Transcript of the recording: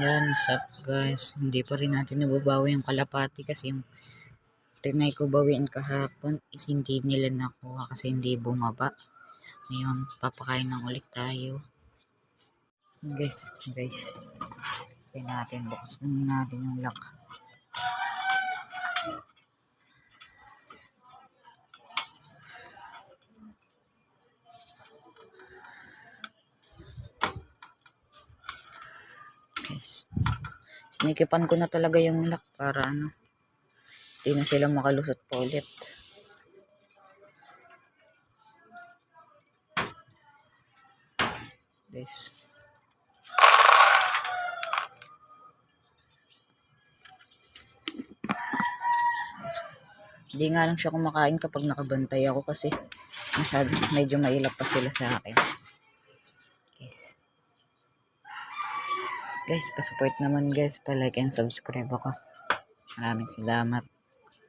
Yan, sup guys. Hindi pa rin natin nababawi yung kalapati kasi yung trinay ko bawiin kahapon is hindi nila nakuha kasi hindi bumaba. Ngayon, papakain ng ulit tayo. Guys. Kaya natin, buksan natin yung lock. Guys. Sinikipan ko na talaga yung lock para hindi na sila makalusot pa ulit. Guys. Hindi nga lang siya kumakain kapag nakabantay ako kasi medyo mailap pa sila sa akin. Guys, pa-support naman guys, pa-like and subscribe ako. Maraming salamat.